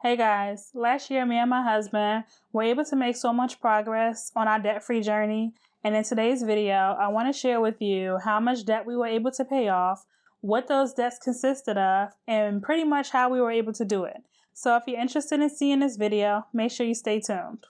Hey guys, last year me and my husband were able to make so much progress on our debt-free journey, and in today's video I want to share with you how much debt we were able to pay off, what those debts consisted of, and pretty much how we were able to do it. So if you're interested in seeing this video, make sure you stay tuned.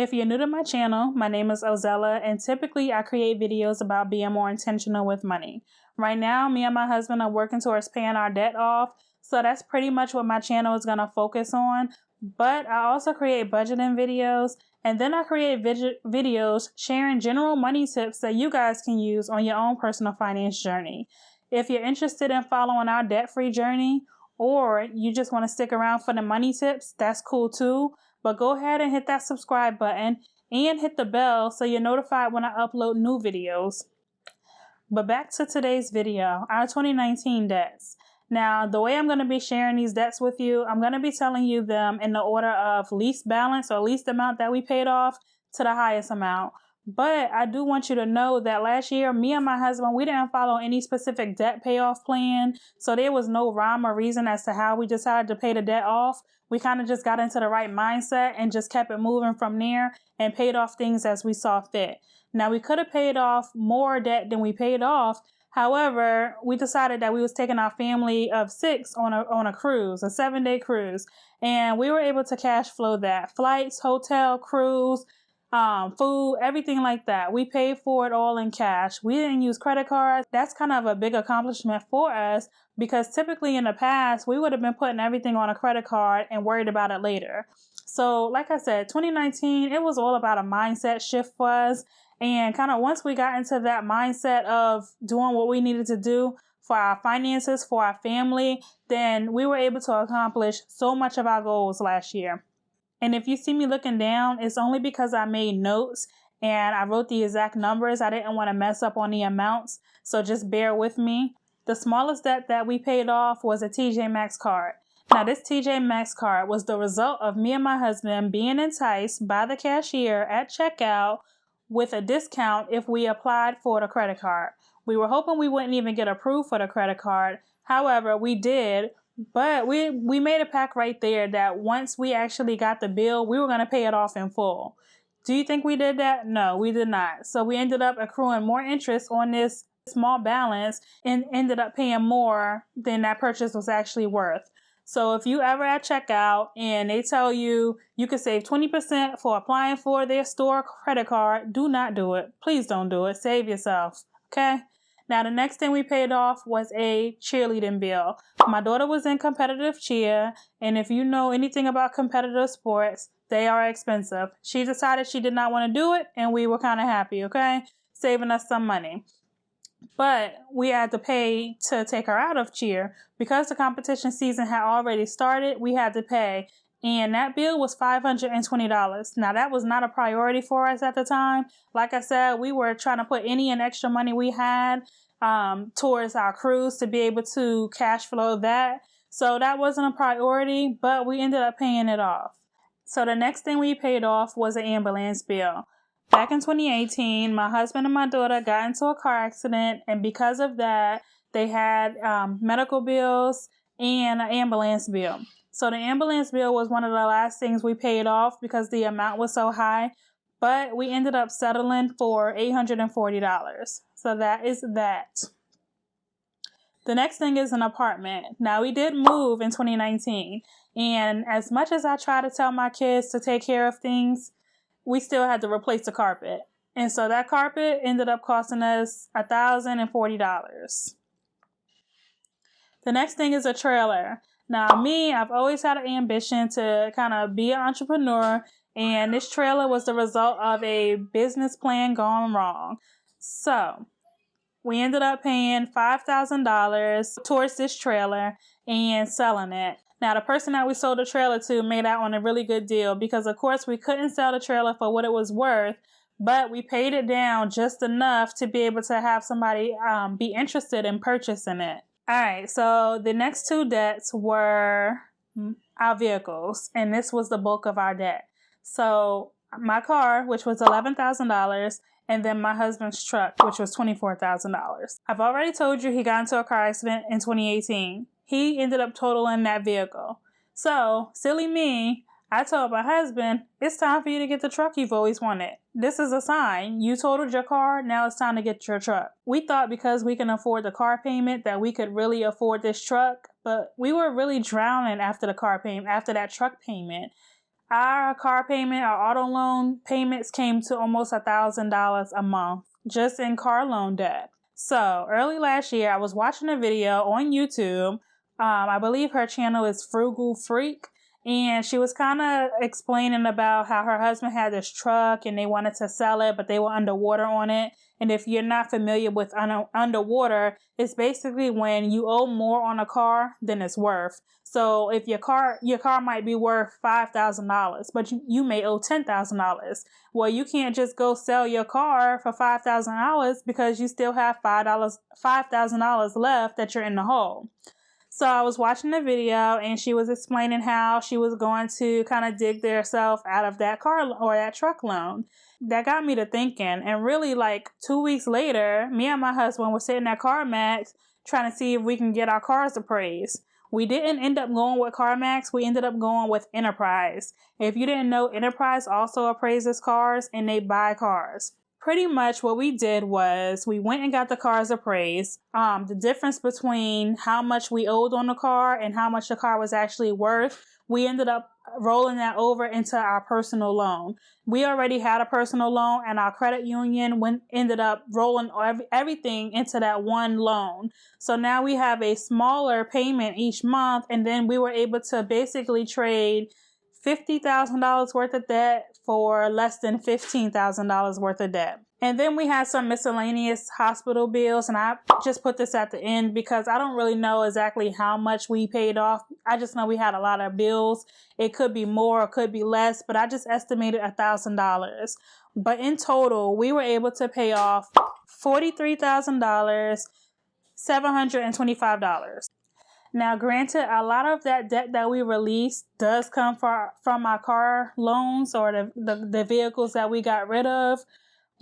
If you're new to my channel, my name is Ozella, and typically I create videos about being more intentional with money. Right now, me and my husband are working towards paying our debt off, so that's pretty much what my channel is going to focus on. But I also create budgeting videos, and then I create videos sharing general money tips that you guys can use on your own personal finance journey. If you're interested in following our debt-free journey, or you just want to stick around for the money tips, that's cool too. But go ahead and hit that subscribe button and hit the bell so you're notified when I upload new videos. But back to today's video, our 2019 debts. Now, the way I'm going to be sharing these debts with you, I'm going to be telling you them in the order of least balance or least amount that we paid off to the highest amount. But I do want you to know that last year, me and my husband, we didn't follow any specific debt payoff plan. So there was no rhyme or reason as to how we decided to pay the debt off. We kind of just got into the right mindset and just kept it moving from there and paid off things as we saw fit. Now, we could have paid off more debt than we paid off. However, we decided that we was taking our family of 6 on a cruise, a 7-day cruise, and we were able to cash flow that. Flights, hotel, cruise, food, everything like that. We paid for it all in cash. We didn't use credit cards. That's kind of a big accomplishment for us because typically in the past, we would have been putting everything on a credit card and worried about it later. So like I said, 2019, it was all about a mindset shift for us. And kind of once we got into that mindset of doing what we needed to do for our finances, for our family, then we were able to accomplish so much of our goals last year. And if you see me looking down, it's only because I made notes and I wrote the exact numbers. I didn't want to mess up on the amounts, so just bear with me. The smallest debt that we paid off was a TJ Maxx card. Now, this TJ Maxx card was the result of me and my husband being enticed by the cashier at checkout with a discount if we applied for the credit card. We were hoping we wouldn't even get approved for the credit card. However, we did. But we made a pact right there that once we actually got the bill, we were going to pay it off in full. Do you think we did that? No, we did not. So we ended up accruing more interest on this small balance and ended up paying more than that purchase was actually worth. So if you ever at checkout and they tell you you could save 20% for applying for their store credit card, do not do it. Please don't do it. Save yourself. Okay? Now, the next thing we paid off was a cheerleading bill. My daughter was in competitive cheer, and if you know anything about competitive sports, they are expensive. She decided she did not want to do it, and we were kind of happy, okay? Saving us some money. But we had to pay to take her out of cheer. Because the competition season had already started, we had to pay. And that bill was $520. Now, that was not a priority for us at the time. Like I said, we were trying to put any and extra money we had towards our cruise to be able to cash flow that. So that wasn't a priority, but we ended up paying it off. So the next thing we paid off was an ambulance bill. Back in 2018, my husband and my daughter got into a car accident, and because of that, they had medical bills and an ambulance bill. So the ambulance bill was one of the last things we paid off because the amount was so high, but we ended up settling for $840. So that is that. The next thing is an apartment. Now, we did move in 2019, and as much as I try to tell my kids to take care of things, we still had to replace the carpet. And so that carpet ended up costing us $1,040. The next thing is a trailer. Now, I've always had an ambition to kind of be an entrepreneur, and this trailer was the result of a business plan gone wrong. So we ended up paying $5,000 towards this trailer and selling it. Now, the person that we sold the trailer to made out on a really good deal because, of course, we couldn't sell the trailer for what it was worth, but we paid it down just enough to be able to have somebody be interested in purchasing it. All right, so the next two debts were our vehicles, and this was the bulk of our debt. So my car, which was $11,000, and then my husband's truck, which was $24,000. I've already told you he got into a car accident in 2018. He ended up totaling that vehicle. So, silly me, I told my husband, it's time for you to get the truck you've always wanted. This is a sign. You totaled your car, now it's time to get your truck. We thought because we can afford the car payment that we could really afford this truck, but we were really drowning after that truck payment. Our car payment, our auto loan payments came to almost $1,000 a month just in car loan debt. So early last year, I was watching a video on YouTube. I believe her channel is Frugal Freak. And she was kind of explaining about how her husband had this truck and they wanted to sell it, but they were underwater on it. And if you're not familiar with underwater, it's basically when you owe more on a car than it's worth. So if your car might be worth $5,000, but you may owe $10,000. Well, you can't just go sell your car for $5,000 because you still have $5,000 left that you're in the hole. So I was watching the video and she was explaining how she was going to kind of dig herself out of that car or that truck loan. That got me to thinking. And really, like 2 weeks later, me and my husband were sitting at Maxx trying to see if we can get our cars appraised. We didn't end up going with Maxx. We ended up going with Enterprise. If you didn't know, Enterprise also appraises cars and they buy cars. Pretty much what we did was we went and got the cars appraised. The difference between how much we owed on the car and how much the car was actually worth, we ended up rolling that over into our personal loan. We already had a personal loan and our credit union ended up rolling everything into that one loan. So now we have a smaller payment each month, and then we were able to basically trade $50,000 worth of debt for less than $15,000 worth of debt. And then we had some miscellaneous hospital bills, and I just put this at the end because I don't really know exactly how much we paid off. I just know we had a lot of bills. It could be more, it could be less, but I just estimated $1,000. But in total, we were able to pay off $43,000, $725. Now, granted, a lot of that debt that we released does come from our car loans or the vehicles that we got rid of,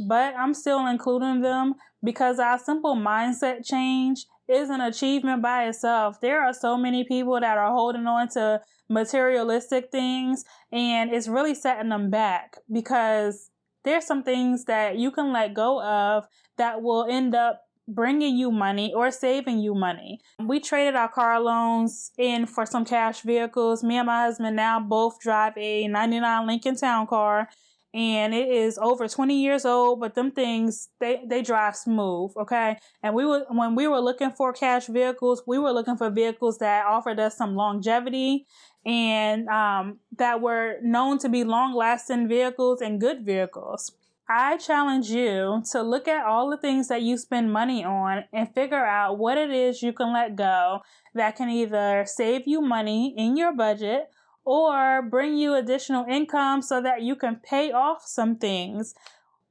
but I'm still including them because our simple mindset change is an achievement by itself. There are so many people that are holding on to materialistic things, and it's really setting them back because there's some things that you can let go of that will end up bringing you money or saving you money. We traded our car loans in for some cash vehicles. Me and my husband now both drive a 99 Lincoln Town Car, and it is over 20 years old, but them things, they drive smooth, okay? And when we were looking for cash vehicles, we were looking for vehicles that offered us some longevity and that were known to be long-lasting vehicles and good vehicles. I challenge you to look at all the things that you spend money on and figure out what it is you can let go that can either save you money in your budget or bring you additional income so that you can pay off some things.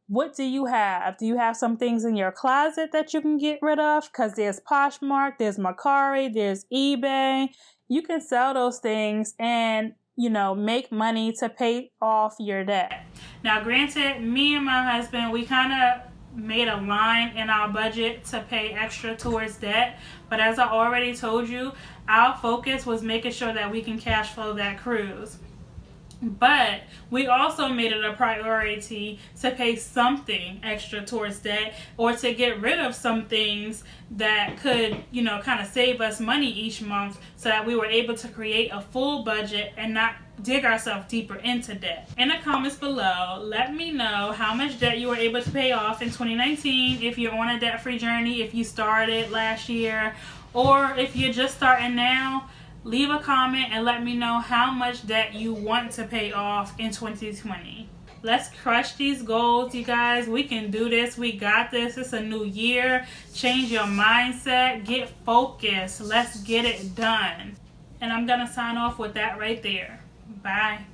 What do you have? Do you have some things in your closet that you can get rid of? Because there's Poshmark, there's Mercari, there's eBay. You can sell those things and make money to pay off your debt. Now, granted, me and my husband, we kind of made a line in our budget to pay extra towards debt. But as I already told you, our focus was making sure that we can cash flow that cruise. But we also made it a priority to pay something extra towards debt or to get rid of some things that could, kind of save us money each month so that we were able to create a full budget and not dig ourselves deeper into debt. In the comments below, let me know how much debt you were able to pay off in 2019, if you're on a debt-free journey, if you started last year, or if you're just starting now. Leave a comment and let me know how much debt you want to pay off in 2020. Let's crush these goals, you guys. We can do this. We got this. It's a new year. Change your mindset. Get focused. Let's get it done. And I'm going to sign off with that right there. Bye.